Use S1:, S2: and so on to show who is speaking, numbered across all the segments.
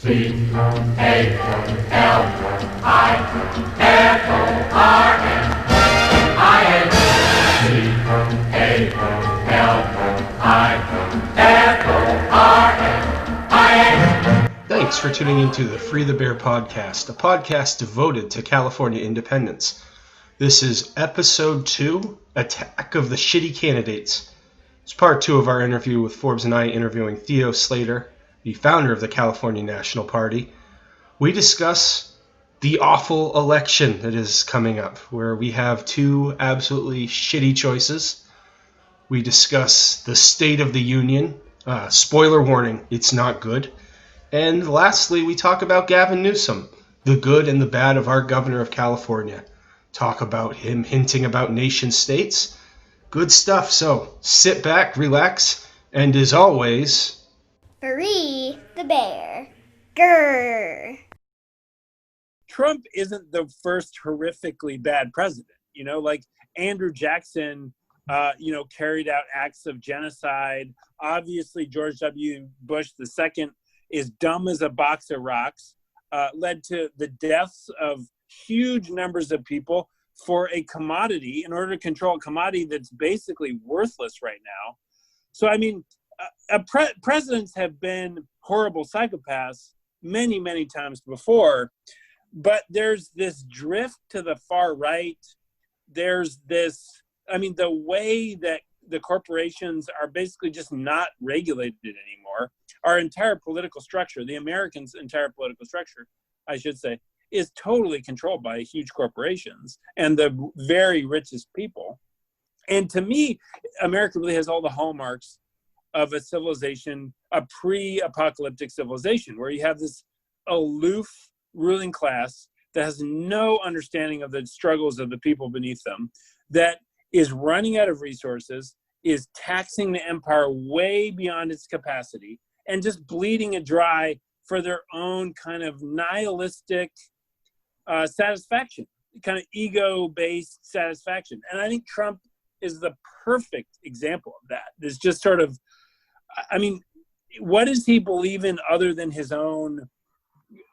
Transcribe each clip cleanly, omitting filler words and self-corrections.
S1: Thanks for tuning into the Free the Bear podcast, a podcast devoted to California independence. This is episode 2, Attack of the Shitty Candidates. It's part 2 of our interview with Forbes and I interviewing Theo Slater, the founder of the California National Party. We discuss the awful election that is coming up, where we have 2 absolutely shitty choices. We discuss the State of the Union. Spoiler warning, it's not good. And lastly, we talk about Gavin Newsom, the good and the bad of our governor of California. Talk about him hinting about nation states. Good stuff. So sit back, relax, and as always,
S2: Free the bear. Grrr.
S3: Trump isn't the first horrifically bad president. Like Andrew Jackson, carried out acts of genocide. Obviously, George W. Bush II is dumb as a box of rocks, led to the deaths of huge numbers of people for a commodity, in order to control a commodity that's basically worthless right now. So, presidents have been horrible psychopaths many, many times before, but there's this drift to the far right. There's this, the way that the corporations are basically just not regulated anymore. Our entire political structure, the Americans' entire political structure, I should say, is totally controlled by huge corporations and the very richest people. And to me, America really has all the hallmarks of a civilization, a pre-apocalyptic civilization, where you have this aloof ruling class that has no understanding of the struggles of the people beneath them, that is running out of resources, is taxing the empire way beyond its capacity, and just bleeding it dry for their own kind of nihilistic satisfaction, kind of ego-based satisfaction. And I think Trump is the perfect example of that. There's just sort of, what does he believe in other than his own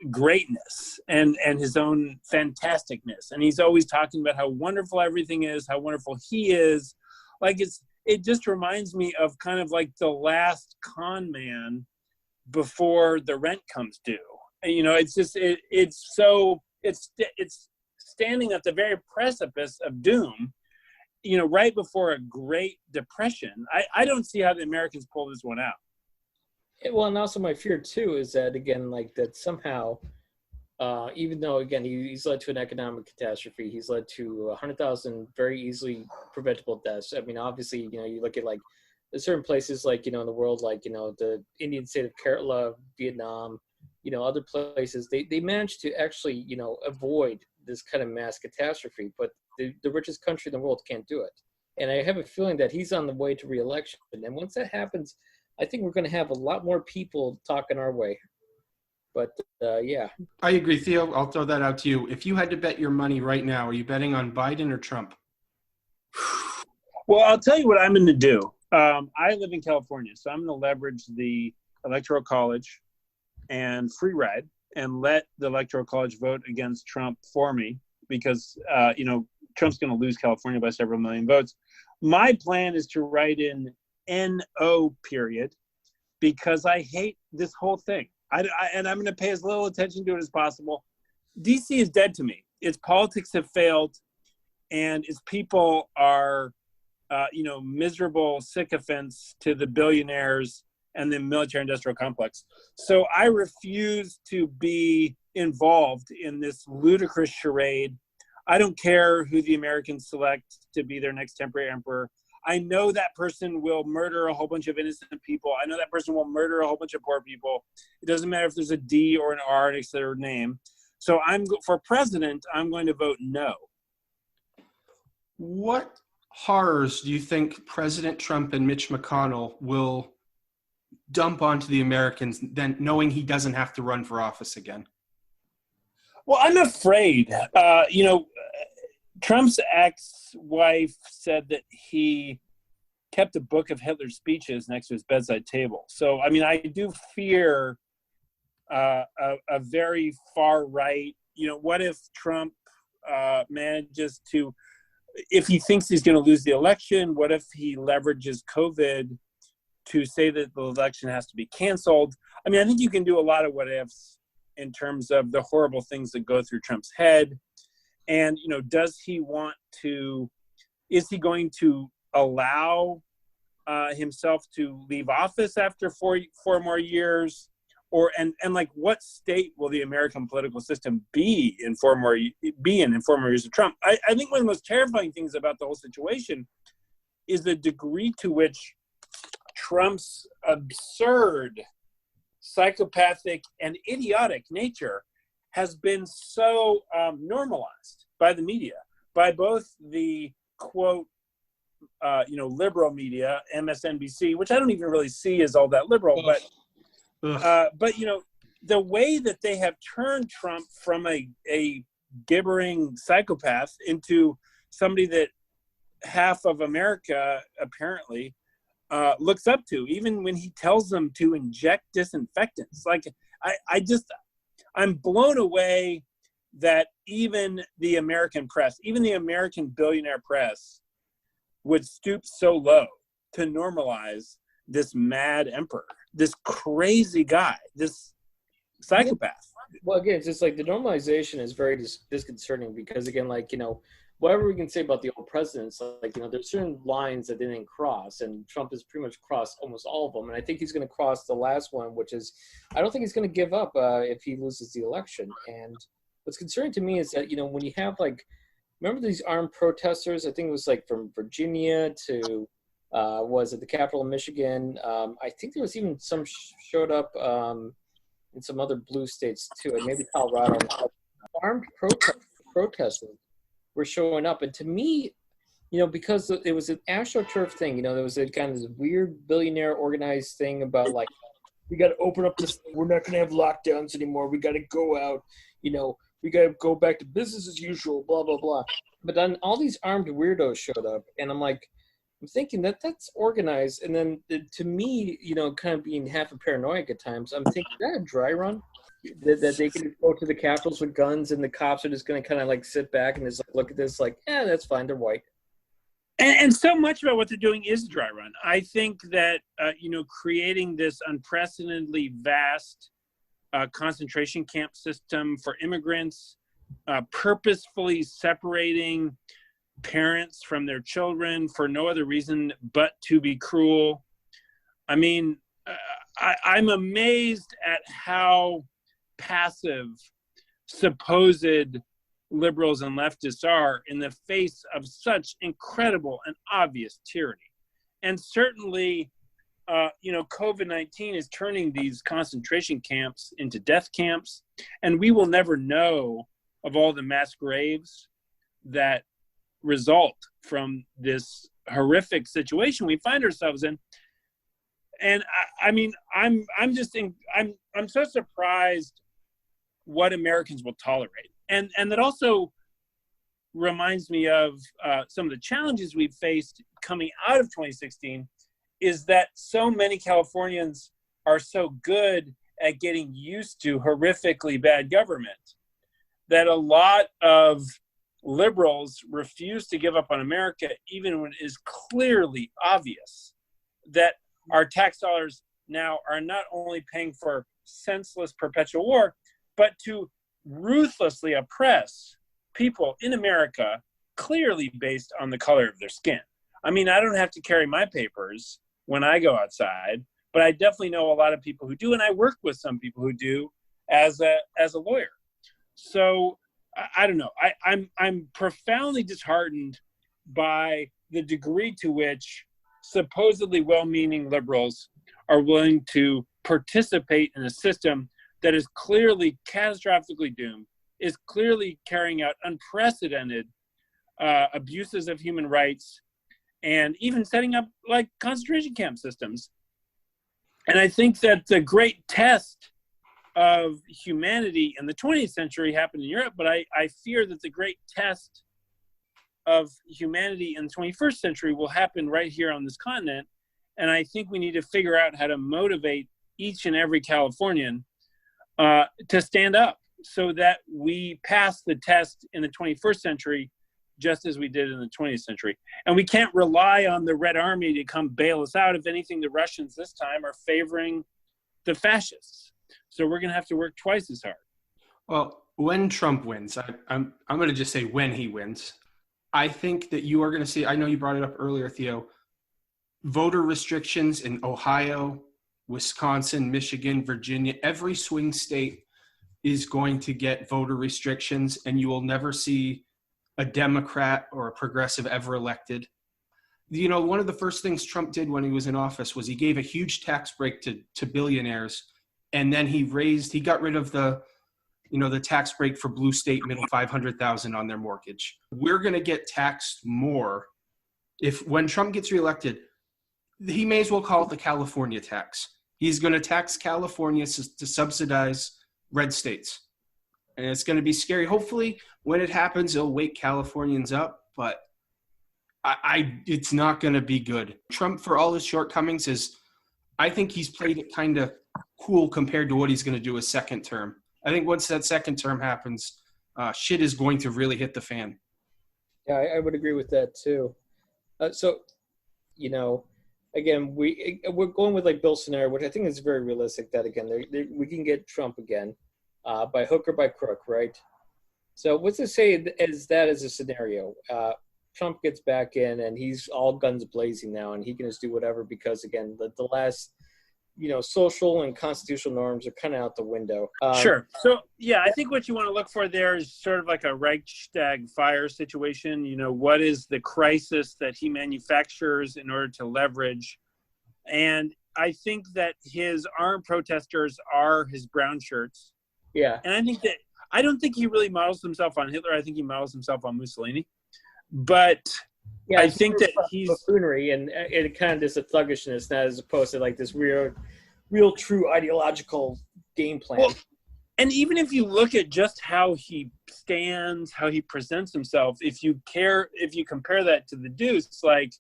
S3: greatness and his own fantasticness? And he's always talking about how wonderful everything is, how wonderful he is. It just reminds me of kind of like the last con man before the rent comes due. It's standing at the very precipice of doom, right before a Great Depression. I don't see how the Americans pull this one out.
S4: Well, and also my fear too is that, again, like that somehow, even though, again, he's led to an economic catastrophe, he's led to 100,000 very easily preventable deaths. Obviously, you look at like certain places, like, in the world, like, the Indian state of Kerala, Vietnam, other places, they managed to actually, avoid this kind of mass catastrophe, but the richest country in the world can't do it. And I have a feeling that he's on the way to re-election. And once that happens, I think we're going to have a lot more people talking our way. But, yeah.
S1: I agree. Theo, I'll throw that out to you. If you had to bet your money right now, are you betting on Biden or Trump?
S3: Well, I'll tell you what I'm going to do. I live in California, so I'm going to leverage the Electoral College and free ride and let the Electoral College vote against Trump for me, because, Trump's going to lose California by several million votes. My plan is to write in NO period, because I hate this whole thing. And I'm going to pay as little attention to it as possible. DC is dead to me. Its politics have failed, and its people are, miserable sycophants to the billionaires and the military-industrial complex. So I refuse to be involved in this ludicrous charade. I don't care who the Americans select to be their next temporary emperor. I know that person will murder a whole bunch of innocent people. I know that person will murder a whole bunch of poor people. It doesn't matter if there's a D or an R next to their name. So for president, I'm going to vote no.
S1: What horrors do you think President Trump and Mitch McConnell will dump onto the Americans, then knowing he doesn't have to run for office again?
S3: Well, I'm afraid. Trump's ex-wife said that he kept a book of Hitler's speeches next to his bedside table. So, I do fear a very far right. What if Trump manages to, if he thinks he's going to lose the election, what if he leverages COVID to say that the election has to be canceled? I mean, I think you can do a lot of what ifs in terms of the horrible things that go through Trump's head. And, does he want to, is he going to allow himself to leave office after four more years? Or, and like, what state will the American political system be in 4 more years of Trump? I think one of the most terrifying things about the whole situation is the degree to which Trump's absurd, psychopathic, and idiotic nature has been so normalized by the media, by both the quote, liberal media, MSNBC, which I don't even really see as all that liberal, but the way that they have turned Trump from a gibbering psychopath into somebody that half of America apparently looks up to, even when he tells them to inject disinfectants. Like, I'm blown away that even the American press, even the American billionaire press, would stoop so low to normalize this mad emperor, this crazy guy, this psychopath.
S4: Well, again, it's just like the normalization is very disconcerting because, again, like, whatever we can say about the old presidents, like, there's certain lines that they didn't cross, and Trump has pretty much crossed almost all of them. And I think he's going to cross the last one, which is, I don't think he's going to give up if he loses the election. And what's concerning to me is that, when you have, like, remember these armed protesters? I think it was like from Virginia to, was it the Capitol in Michigan? I think there was even some showed up in some other blue states too, and maybe Colorado. Armed protesters were showing up, and to me, because it was an AstroTurf thing, there was a kind of this weird billionaire organized thing about, like, we got to open up this, we're not going to have lockdowns anymore, we got to go out, we got to go back to business as usual, blah, blah, blah. But then all these armed weirdos showed up, and I'm thinking that's organized. And then to me, kind of being half a paranoid at times, I'm thinking, is that a dry run? That they can go to the Capitols with guns and the cops are just going to kind of like sit back and just like look at this like, yeah, that's fine, they're white.
S3: And so much about what they're doing is a dry run. I think that, creating this unprecedentedly vast concentration camp system for immigrants, purposefully separating parents from their children for no other reason but to be cruel. I mean, I'm amazed at how passive supposed liberals and leftists are in the face of such incredible and obvious tyranny. And certainly, COVID-19 is turning these concentration camps into death camps, and we will never know of all the mass graves that result from this horrific situation we find ourselves in. And I'm so surprised what Americans will tolerate. And that also reminds me of some of the challenges we've faced coming out of 2016, is that so many Californians are so good at getting used to horrifically bad government that a lot of liberals refuse to give up on America, even when it is clearly obvious that our tax dollars now are not only paying for senseless perpetual war, but to ruthlessly oppress people in America, clearly based on the color of their skin. I mean, I don't have to carry my papers when I go outside, but I definitely know a lot of people who do, and I work with some people who do as a lawyer. So I don't know. I'm profoundly disheartened by the degree to which supposedly well-meaning liberals are willing to participate in a system that is clearly catastrophically doomed, is clearly carrying out unprecedented abuses of human rights, and even setting up like concentration camp systems. And I think that the great test of humanity in the 20th century happened in Europe, but I fear that the great test of humanity in the 21st century will happen right here on this continent. And I think we need to figure out how to motivate each and every Californian to stand up so that we pass the test in the 21st century just as we did in the 20th century. And we can't rely on the Red Army to come bail us out. If anything, the Russians this time are favoring the fascists. So we're going to have to work twice as hard.
S1: Well, when Trump wins, I'm going to just say when he wins, I think that you are going to see, I know you brought it up earlier, Theo, voter restrictions in Ohio, Wisconsin, Michigan, Virginia, every swing state is going to get voter restrictions, and you will never see a Democrat or a progressive ever elected. You know, one of the first things Trump did when he was in office was he gave a huge tax break to billionaires, and then he got rid of the tax break for blue state middle $500,000 on their mortgage. We're going to get taxed more when Trump gets reelected. He may as well call it the California tax. He's going to tax California to subsidize red states. And it's going to be scary. Hopefully, when it happens, it'll wake Californians up. But it's not going to be good. Trump, for all his shortcomings, I think he's played it kind of cool compared to what he's going to do his second term. I think once that second term happens, shit is going to really hit the fan.
S4: Yeah, I would agree with that too. So, you know, again, we're going with like Bill's scenario, which I think is very realistic. That again, we can get Trump again, by hook or by crook, right? So let's just say as a scenario, Trump gets back in and he's all guns blazing now, and he can just do whatever because again, the last, social and constitutional norms are kind of out the window.
S3: Sure. So yeah, I think what you want to look for there is sort of like a Reichstag fire situation. What is the crisis that he manufactures in order to leverage? And I think that his armed protesters are his brown shirts.
S4: Yeah.
S3: And I don't think he really models himself on Hitler. I think he models himself on Mussolini. But yeah, I think that he's
S4: buffoonery and it kind of is a thuggishness, not as opposed to like this real true ideological game plan.
S3: Well, and even if you look at just how he stands, how he presents himself, if you compare that to the Deuce, like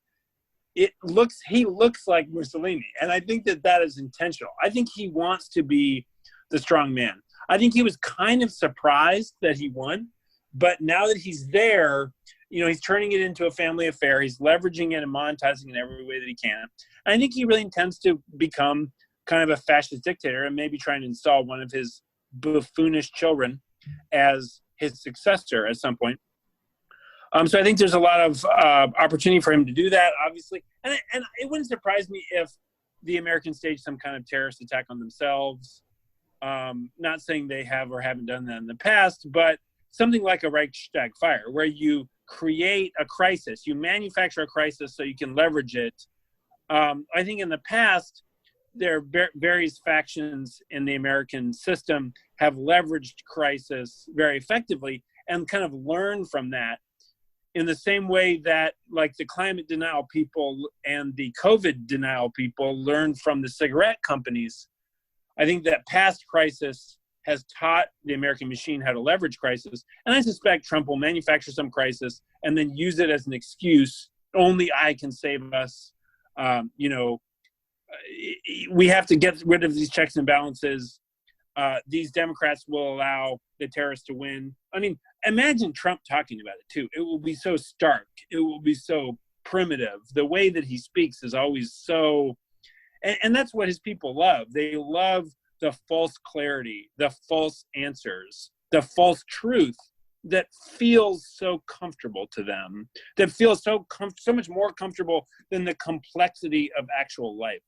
S3: he looks like Mussolini, and I think that is intentional. I think he wants to be the strong man. I think he was kind of surprised that he won, but now that he's there, he's turning it into a family affair. He's leveraging it and monetizing it in every way that he can. And I think he really intends to become kind of a fascist dictator and maybe trying to install one of his buffoonish children as his successor at some point. So I think there's a lot of opportunity for him to do that, obviously. And it wouldn't surprise me if the Americans stage some kind of terrorist attack on themselves. Not saying they have or haven't done that in the past, but something like a Reichstag fire where you create a crisis, you manufacture a crisis so you can leverage it. I think in the past, there are various factions in the American system have leveraged crisis very effectively and kind of learned from that in the same way that like the climate denial people and the COVID denial people learned from the cigarette companies. I think that past crisis has taught the American machine how to leverage crisis. And I suspect Trump will manufacture some crisis and then use it as an excuse. Only I can save us. We have to get rid of these checks and balances. These Democrats will allow the terrorists to win. I mean, imagine Trump talking about it too. It will be so stark. It will be so primitive. The way that he speaks is always so, and that's what his people love. They love the false clarity, the false answers, the false truth that feels so comfortable to them, that feels so much more comfortable than the complexity of actual life.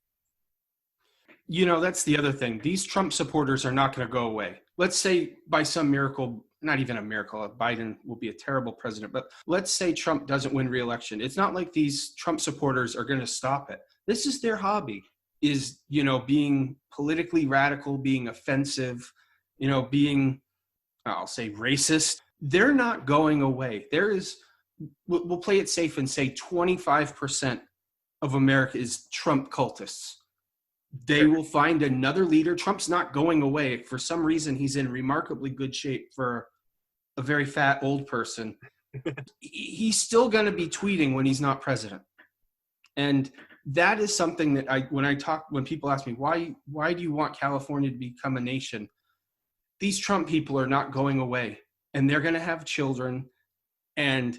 S1: That's the other thing. These Trump supporters are not going to go away. Let's say by some miracle, not even a miracle, Biden will be a terrible president, but let's say Trump doesn't win re-election. It's not like these Trump supporters are going to stop it. This is their hobby, is, being politically radical, being offensive, being, I'll say racist. They're not going away. We'll play it safe and say 25% of America is Trump cultists. They will find another leader. Trump's not going away. For some reason, he's in remarkably good shape for a very fat old person. He's still going to be tweeting when he's not president. And that is something that when people ask me, why do you want California to become a nation? these Trump people are not going away, and they're going to have children. And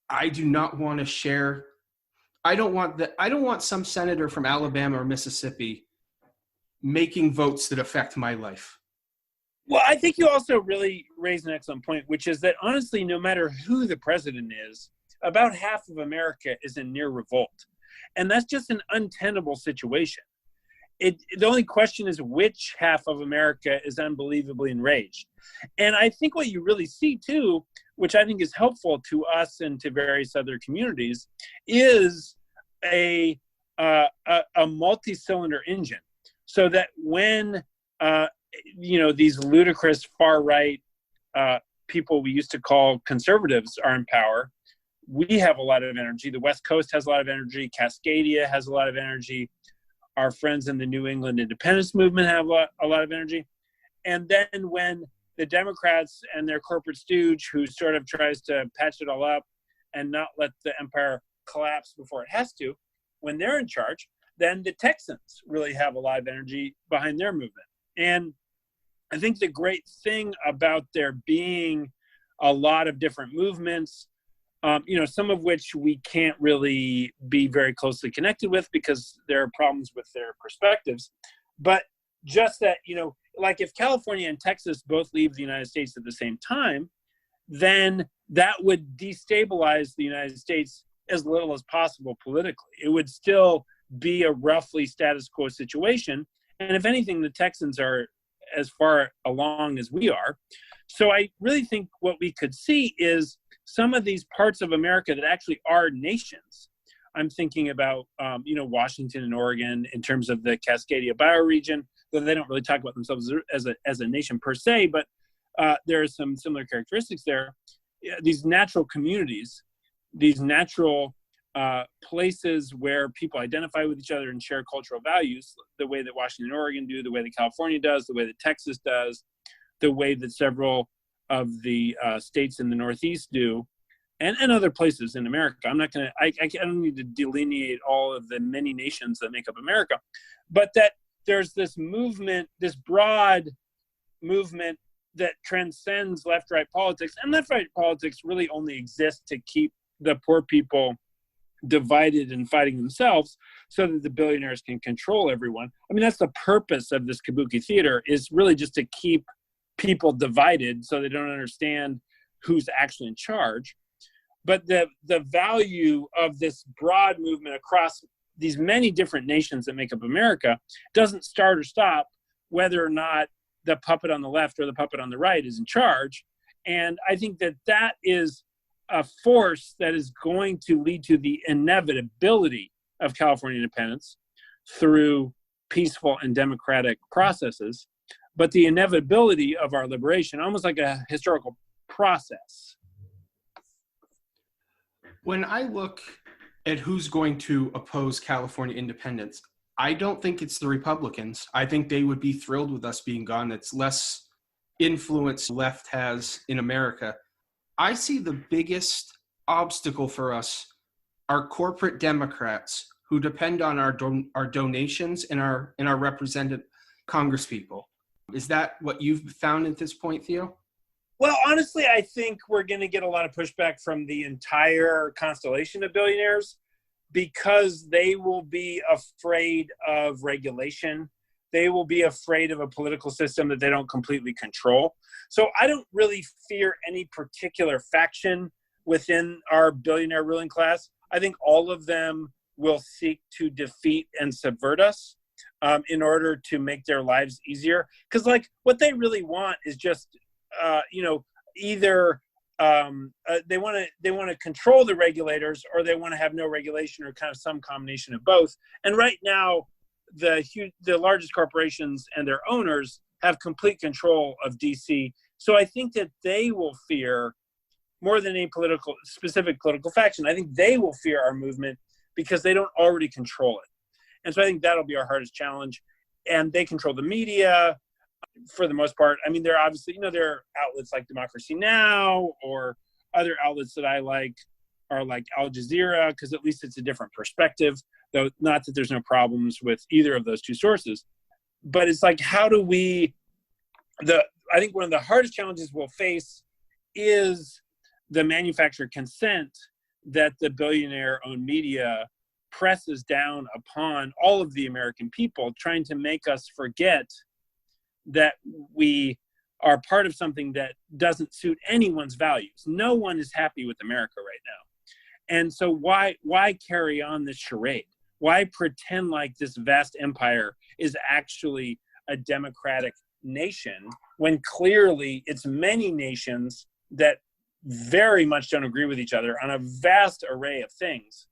S1: I do not want to share. I don't want some senator from Alabama or Mississippi making votes that affect my life.
S3: Well, I think you also really raised an excellent point, which is that honestly, no matter who the president is, about half of America is in near revolt. And that's just an untenable situation. The only question is which half of America is unbelievably enraged. And I think what you really see too, which I think is helpful to us and to various other communities, is a multi-cylinder engine. So that when these ludicrous far-right people we used to call conservatives are in power, we have a lot of energy. The West Coast has a lot of energy. Cascadia has a lot of energy. Our friends in the New England independence movement have a lot of energy. And then when the Democrats and their corporate stooge, who sort of tries to patch it all up and not let the empire collapse before it has to, when they're in charge, then the Texans really have a lot of energy behind their movement. And I think the great thing about there being a lot of different movements, some of which we can't really be very closely connected with because there are problems with their perspectives. But just that, like if California and Texas both leave the United States at the same time, then that would destabilize the United States as little as possible politically. It would still be a roughly status quo situation. And if anything, the Texans are as far along as we are. So I really think what we could see is some of these parts of America that actually are nations. I'm thinking about, Washington and Oregon in terms of the Cascadia bioregion, though they don't really talk about themselves as a nation per se, but there are some similar characteristics there. These natural communities, these natural places where people identify with each other and share cultural values, the way that Washington and Oregon do, the way that California does, the way that Texas does, the way that several of the states in the Northeast do, and other places in America. I don't need to delineate all of the many nations that make up America, but that there's this movement, this broad movement that transcends left-right politics, and left-right politics really only exists to keep the poor people divided and fighting themselves so that the billionaires can control everyone. I mean, that's the purpose of this kabuki theater, is really just to keep people divided so they don't understand who's actually in charge. But the value of this broad movement across these many different nations that make up America doesn't start or stop whether or not the puppet on the left or the puppet on the right is in charge. And I think that is a force that is going to lead to the inevitability of California independence through peaceful and democratic processes, but the inevitability of our liberation, almost like a historical process.
S1: When I look at who's going to oppose California independence, I don't think it's the Republicans. I think they would be thrilled with us being gone. It's less influence left has in America. I see the biggest obstacle for us are corporate Democrats who depend on our donations and our represented congresspeople. Is that what you've found at this point, Theo?
S3: Well, honestly, I think we're going to get a lot of pushback from the entire constellation of billionaires because they will be afraid of regulation. They will be afraid of a political system that they don't completely control. So I don't really fear any particular faction within our billionaire ruling class. I think all of them will seek to defeat and subvert us in order to make their lives easier. Because what they really want is just, either they want to control the regulators, or they want to have no regulation, or kind of some combination of both. And right now, the largest corporations and their owners have complete control of DC. So I think that they will fear, more than any specific political faction, I think they will fear our movement because they don't already control it. And so I think that'll be our hardest challenge. And they control the media for the most part. I mean, they're obviously, there are outlets like Democracy Now! Or other outlets that I like are like Al Jazeera, because at least it's a different perspective, though not that there's no problems with either of those two sources. But it's like, how do we, I think one of the hardest challenges we'll face is the manufactured consent that the billionaire-owned media presses down upon all of the American people, trying to make us forget that we are part of something that doesn't suit anyone's values. No one is happy with America right now. And so why carry on this charade? Why pretend like this vast empire is actually a democratic nation when clearly it's many nations that very much don't agree with each other on a vast array of things?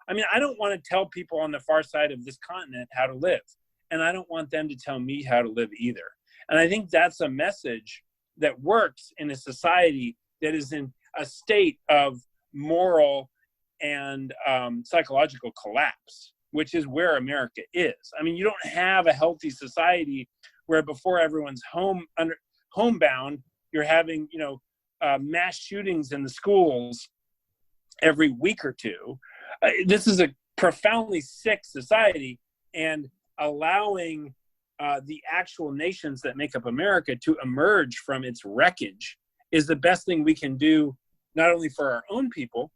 S3: I mean, I don't want to tell people on the far side of this continent how to live, and I don't want them to tell me how to live either. And I think that's a message that works in a society that is in a state of moral and psychological collapse, which is where America is. I mean, you don't have a healthy society where before everyone's homebound, you're having, mass shootings in the schools every week or two. This is a profoundly sick society, and allowing the actual nations that make up America to emerge from its wreckage is the best thing we can do, not only for our own people,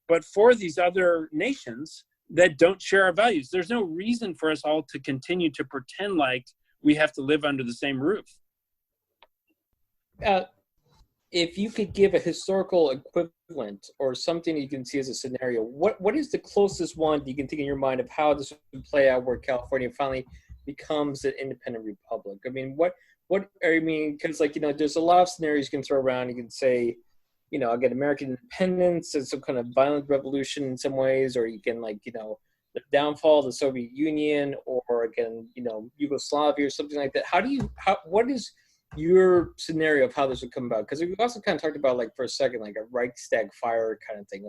S3: but for these other nations that don't share our values. There's no reason for us all to continue to pretend like we have to live under the same roof.
S4: If you could give a historical equivalent or something you can see as a snenario, what is the closest one you can think in your mind of how this would play out where California finally becomes an independent republic? I mean, because there's a lot of scenarios you can throw around. You can say, again, American independence as some kind of violent revolution in some ways, or you can the downfall of the Soviet Union, or again, Yugoslavia or something like that. What is your scenario of how this would come about? Because we also kind of talked about, for a second, a Reichstag fire kind of thing,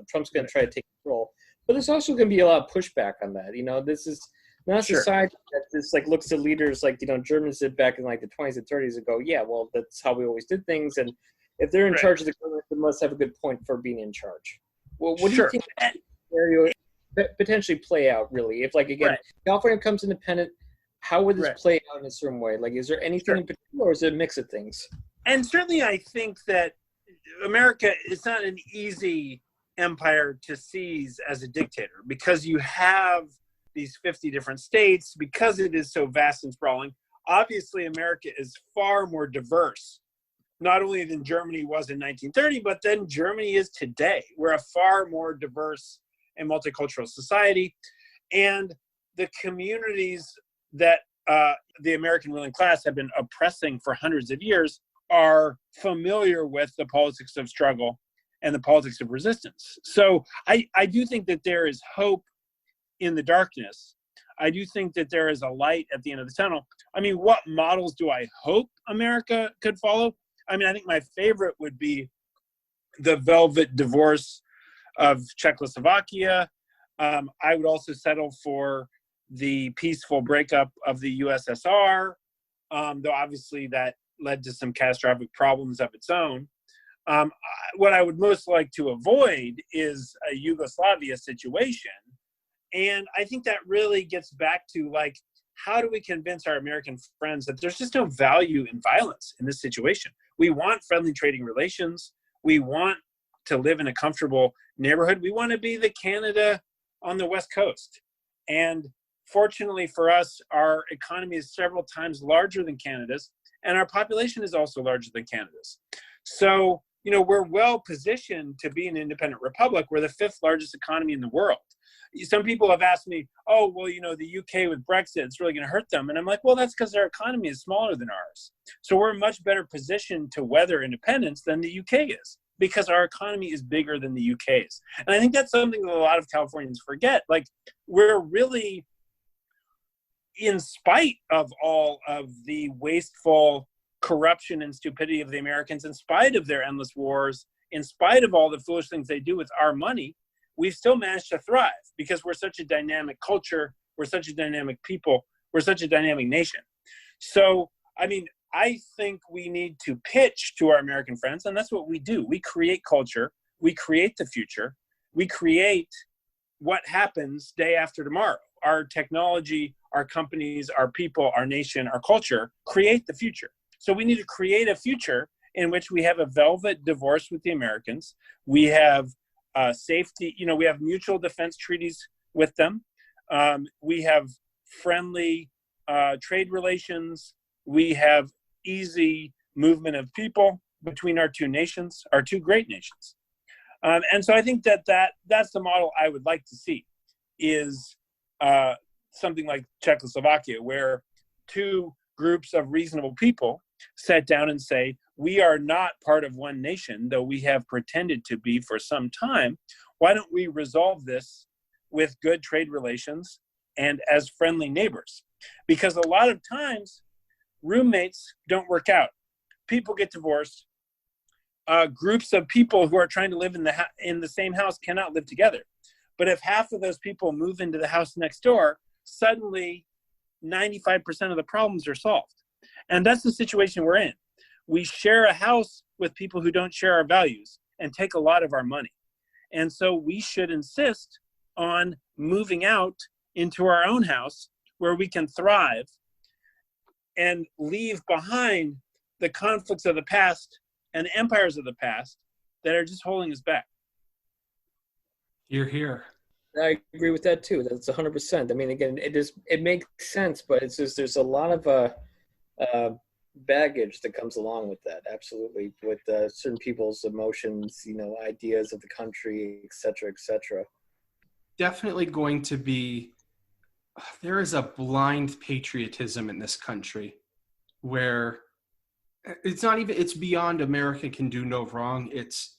S4: Trump's going to try to take control, but there's also going to be a lot of pushback on that. This is not a society that just looks at leaders Germans did back in the 20s and 30s and go, yeah, well, that's how we always did things, and if they're in charge of the government, they must have a good point for being in charge. Well, what do you think that scenario potentially play out, really? If, California becomes independent, how would this play out in a certain way? Is there anything in particular, or is it a mix of things?
S3: And certainly I think that America is not an easy empire to seize as a dictator, because you have these 50 different states, because it is so vast and sprawling. Obviously, America is far more diverse, not only than Germany was in 1930, but then Germany is today. We're a far more diverse and multicultural society. And the communities that the American ruling class have been oppressing for hundreds of years are familiar with the politics of struggle and the politics of resistance. So I do think that there is hope in the darkness. I do think that there is a light at the end of the tunnel. I mean, what models do I hope America could follow? I mean, I think my favorite would be the velvet divorce of Czechoslovakia. I would also settle for the peaceful breakup of the USSR, though obviously that led to some catastrophic problems of its own. What I would most like to avoid is a Yugoslavia situation. And I think that really gets back to how do we convince our American friends that there's just no value in violence in this situation? We want friendly trading relations. We want to live in a comfortable neighborhood. We want to be the Canada on the West Coast. And fortunately for us, our economy is several times larger than Canada's, and our population is also larger than Canada's. So, we're well positioned to be an independent republic. We're the fifth largest economy in the world. Some people have asked me, oh, well, the UK with Brexit, it's really going to hurt them. And I'm like, well, that's because their economy is smaller than ours. So we're much better positioned to weather independence than the UK is, because our economy is bigger than the UK's. And I think that's something that a lot of Californians forget. We're really, in spite of all of the wasteful corruption and stupidity of the Americans, in spite of their endless wars, in spite of all the foolish things they do with our money, we've still managed to thrive because we're such a dynamic culture, we're such a dynamic people, we're such a dynamic nation. So, I mean, I think we need to pitch to our American friends, and that's what we do. We create culture, we create the future, we create what happens day after tomorrow. Our technology, our companies, our people, our nation, our culture create the future. So we need to create a future in which we have a velvet divorce with the Americans. We have safety, we have mutual defense treaties with them. We have friendly trade relations. We have easy movement of people between our two nations, our two great nations. And so I think that's the model I would like to see, is something like Czechoslovakia, where two groups of reasonable people sat down and say, we are not part of one nation, though we have pretended to be for some time. Why don't we resolve this with good trade relations and as friendly neighbors? Because a lot of times roommates don't work out. People get divorced. Groups of people who are trying to live in the same house cannot live together. But if half of those people move into the house next door, suddenly 95% of the problems are solved. And that's the situation we're in. We share a house with people who don't share our values and take a lot of our money. And so we should insist on moving out into our own house where we can thrive and leave behind the conflicts of the past and the empires of the past that are just holding us back.
S1: You're here.
S4: I agree with that too. That's 100%. I mean, again, it makes sense, but it's just there's a lot of baggage that comes along with that. Absolutely, with certain people's emotions, ideas of the country, et cetera, et cetera.
S1: Definitely going to be. There is a blind patriotism in this country, where it's beyond America can do no wrong. It's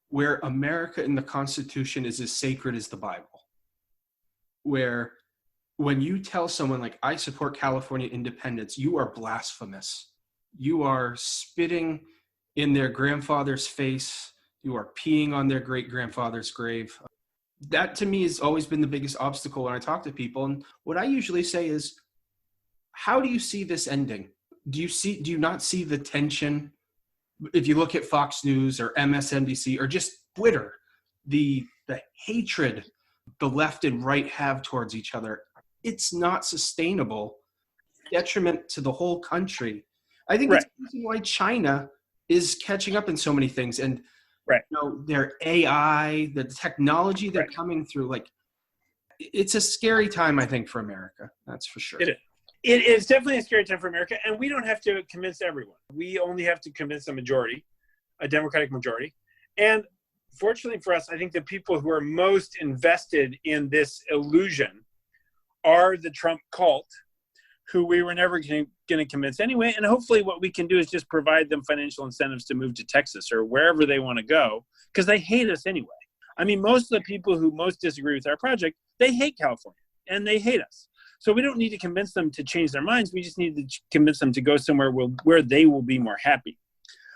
S1: where America and the Constitution is as sacred as the Bible. Where when you tell someone like, I support California independence, you are blasphemous. You are spitting in their grandfather's face. You are peeing on their great-grandfather's grave. That to me has always been the biggest obstacle when I talk to people. And what I usually say is, how do you see this ending? Do you not see the tension? If you look at Fox News or MSNBC or just Twitter, the hatred the left and right have towards each other, it's not sustainable. Detriment to the whole country. I think It's the reason why China is catching up in so many things, and their AI, the technology they're coming through, like, it's a scary time, I think, for America. That's for sure.
S3: It is. It is definitely a scary time for America, and we don't have to convince everyone. We only have to convince a majority, a Democratic majority. And fortunately for us, I think the people who are most invested in this illusion are the Trump cult, who we were never going to convince anyway. And hopefully what we can do is just provide them financial incentives to move to Texas or wherever they want to go, because they hate us anyway. I mean, most of the people who most disagree with our project, they hate California and they hate us. So we don't need to convince them to change their minds. We just need to convince them to go somewhere where they will be more happy,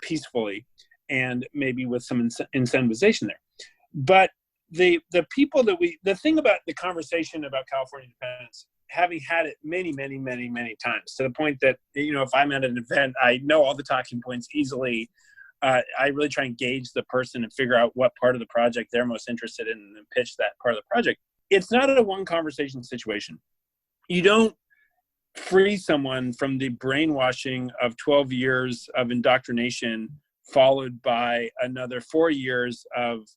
S3: peacefully, and maybe with some incentivization there. But the people the thing about the conversation about California independence, having had it many, many, many, many times, to the point that, if I'm at an event, I know all the talking points easily. I really try and gauge the person and figure out what part of the project they're most interested in and pitch that part of the project. It's not a one conversation situation. You don't free someone from the brainwashing of 12 years of indoctrination, followed by another 4 years of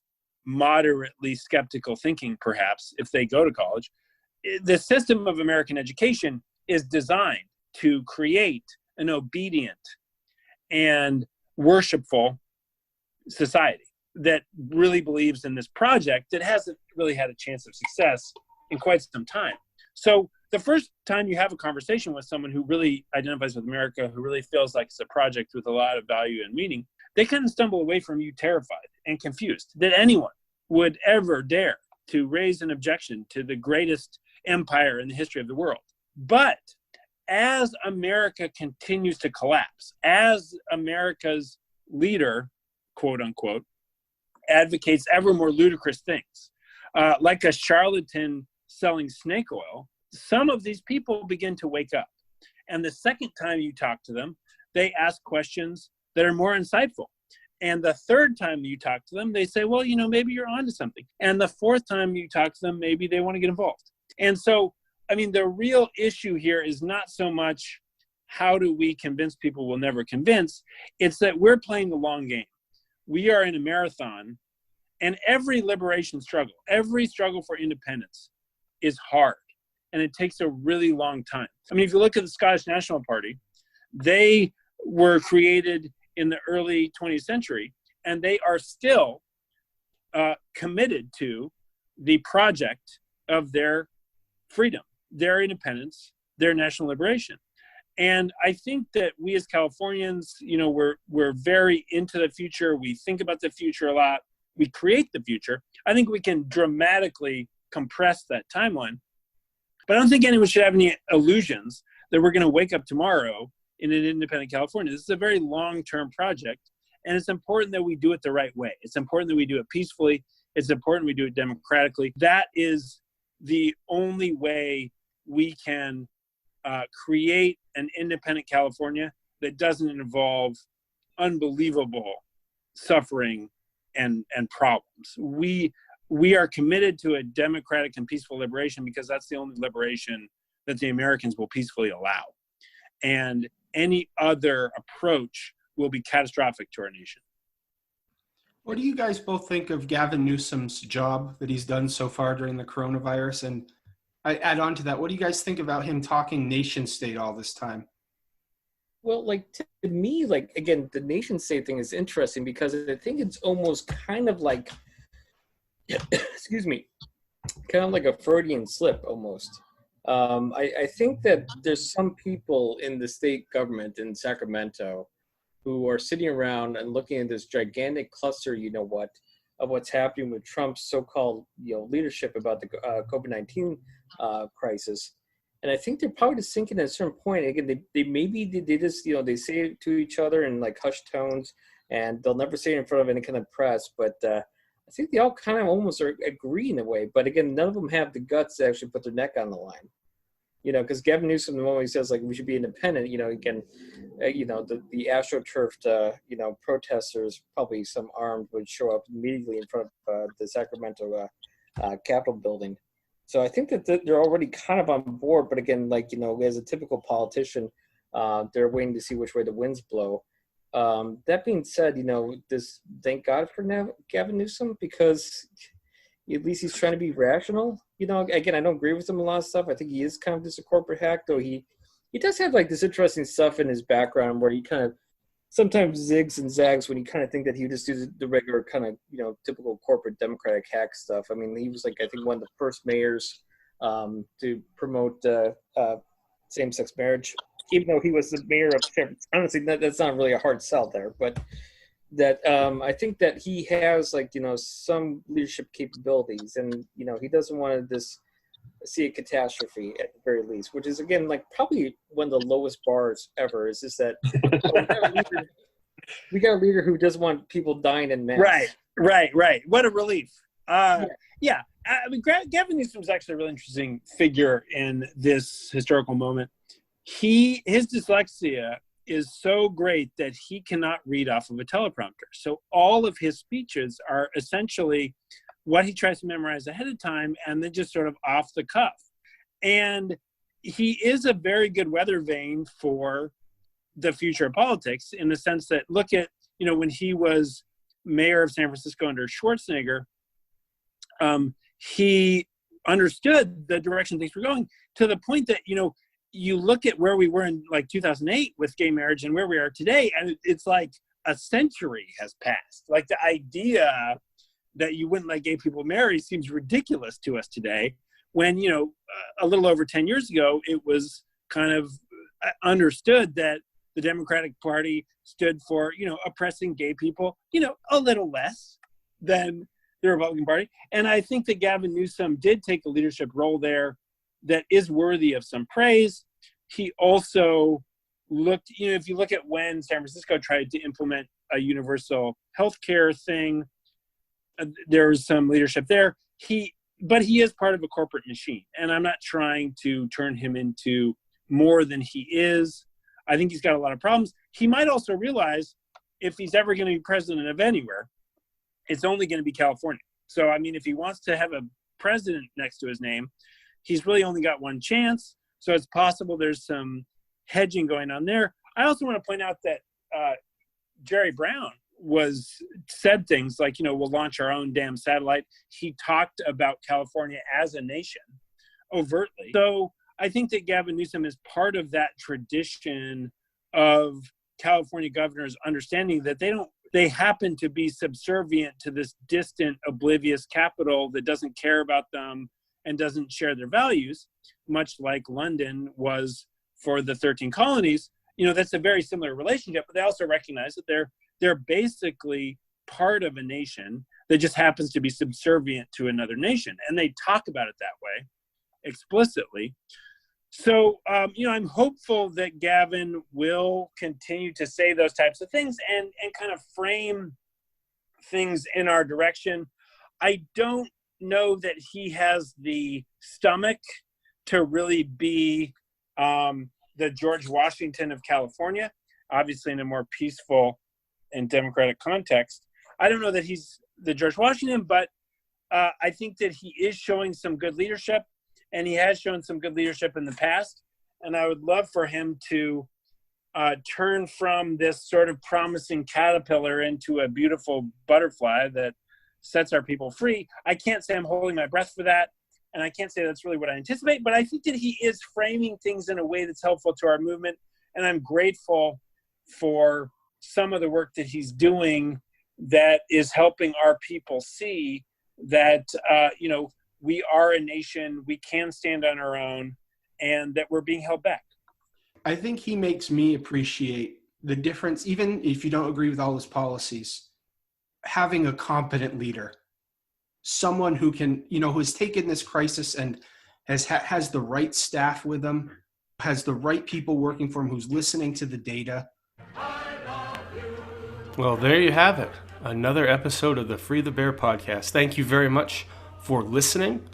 S3: moderately skeptical thinking, perhaps, if they go to college. The system of American education is designed to create an obedient and worshipful society that really believes in this project that hasn't really had a chance of success in quite some time. So the first time you have a conversation with someone who really identifies with America, who really feels like it's a project with a lot of value and meaning, they kind of stumble away from you terrified and confused that anyone would ever dare to raise an objection to the greatest empire in the history of the world. But as America continues to collapse, as America's leader, quote unquote, advocates ever more ludicrous things, like a charlatan selling snake oil, some of these people begin to wake up. And the second time you talk to them, they ask questions that are more insightful. And the third time you talk to them, they say, well, maybe you're onto something. And the fourth time you talk to them, maybe they want to get involved. And so, I mean, the real issue here is not so much how do we convince people we'll never convince? It's that we're playing the long game. We are in a marathon, and every liberation struggle, every struggle for independence is hard, and it takes a really long time. I mean, if you look at the Scottish National Party, they were created in the early 20th century, and they are still committed to the project of their freedom, their independence, their national liberation. And I think that we as Californians, we're very into the future. We think about the future a lot. We create the future. I think we can dramatically compress that timeline. But I don't think anyone should have any illusions that we're going to wake up tomorrow in an independent California. This is a very long-term project, and it's important that we do it the right way. It's important that we do it peacefully. It's important we do it democratically. That is the only way we can create an independent California that doesn't involve unbelievable suffering and problems. We are committed to a democratic and peaceful liberation because that's the only liberation that the Americans will peacefully allow. And any other approach will be catastrophic to our nation.
S1: What do you guys both think of Gavin Newsom's job that he's done so far during the coronavirus? And I add on to that, what do you guys think about him talking nation state all this time?
S4: Well, like to me, like again, the nation state thing is interesting because I think it's almost kind of like, excuse me, kind of like a Freudian slip almost. I think that there's some people in the state government in Sacramento who are sitting around and looking at this gigantic cluster, of what's happening with Trump's so-called, leadership about the COVID-19 crisis. And I think they're probably just thinking at a certain point, again, they just, they say it to each other in like hushed tones, and they'll never say it in front of any kind of press. But I think they all kind of almost agree in a way. But again, none of them have the guts to actually put their neck on the line. Because Gavin Newsom, the moment he says like we should be independent, again, the astroturfed, protesters, probably some armed, would show up immediately in front of the Sacramento Capitol building. So I think that they're already kind of on board. But again, as a typical politician, they're waiting to see which way the winds blow. That being said, thank God for Gavin Newsom, because at least he's trying to be rational. Again, I don't agree with him a lot of stuff. I think he is kind of just a corporate hack, though he does have like this interesting stuff in his background where he kind of sometimes zigs and zags when you kind of think that he would just do the regular kind of, typical corporate Democratic hack stuff. I mean, he was like, I think one of the first mayors to promote same-sex marriage, even though he was the mayor of San Francisco. Honestly, that's not really a hard sell there, but that I think that he has some leadership capabilities, and he doesn't want to just see a catastrophe at the very least, which is again probably one of the lowest bars ever. Is just that we got a leader who doesn't want people dying in mass.
S3: Right. What a relief. Yeah. I mean, Gavin Newsom is actually a really interesting figure in this historical moment. His dyslexia is so great that he cannot read off of a teleprompter. So all of his speeches are essentially what he tries to memorize ahead of time and then just sort of off the cuff. And he is a very good weather vane for the future of politics, in the sense that look at, when he was mayor of San Francisco under Schwarzenegger, he understood the direction things were going, to the point that, you look at where we were in 2008 with gay marriage and where we are today, and it's like a century has passed. Like the idea that you wouldn't let gay people marry seems ridiculous to us today, when, a little over 10 years ago, it was kind of understood that the Democratic Party stood for, oppressing gay people, a little less than the Republican Party. And I think that Gavin Newsom did take a leadership role there that is worthy of some praise. He also looked, if you look at when San Francisco tried to implement a universal healthcare thing, there was some leadership there. But he is part of a corporate machine, and I'm not trying to turn him into more than he is. I think he's got a lot of problems. He might also realize if he's ever going to be president of anywhere, it's only going to be California. So, I mean, if he wants to have a president next to his name, he's really only got one chance. So it's possible there's some hedging going on there. I also want to point out that Jerry Brown said things like, we'll launch our own damn satellite. He talked about California as a nation overtly. So I think that Gavin Newsom is part of that tradition of California governors understanding that they happen to be subservient to this distant, oblivious capital that doesn't care about them and doesn't share their values, much like London was for the 13 colonies. That's a very similar relationship, but they also recognize that they're basically part of a nation that just happens to be subservient to another nation. And they talk about it that way explicitly. So, I'm hopeful that Gavin will continue to say those types of things and kind of frame things in our direction. I don't know that he has the stomach to really be the George Washington of California, obviously in a more peaceful and democratic context. I don't know that he's the George Washington, but I think that he is showing some good leadership, and he has shown some good leadership in the past. And I would love for him to turn from this sort of promising caterpillar into a beautiful butterfly that sets our people free. I can't say I'm holding my breath for that, and I can't say that's really what I anticipate, but I think that he is framing things in a way that's helpful to our movement, and I'm grateful for some of the work that he's doing that is helping our people see that, we are a nation, we can stand on our own, and that we're being held back.
S1: I think he makes me appreciate the difference, even if you don't agree with all his policies, having a competent leader, someone who can, who has taken this crisis and has the right staff with him, has the right people working for him, who's listening to the data. Well, there you have it. Another episode of the Free the Bear podcast. Thank you very much for listening.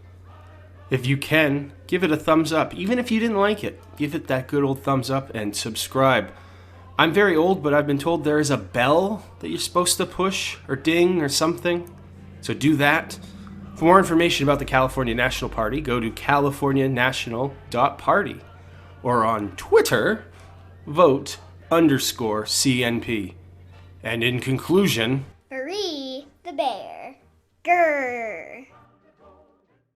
S1: If you can, give it a thumbs up. Even if you didn't like it, give it that good old thumbs up and subscribe. I'm very old, but I've been told there is a bell that you're supposed to push or ding or something. So do that. For more information about the California National Party, go to californianational.party or on Twitter, vote_CNP. And in conclusion,
S2: Free the bear. Grrr.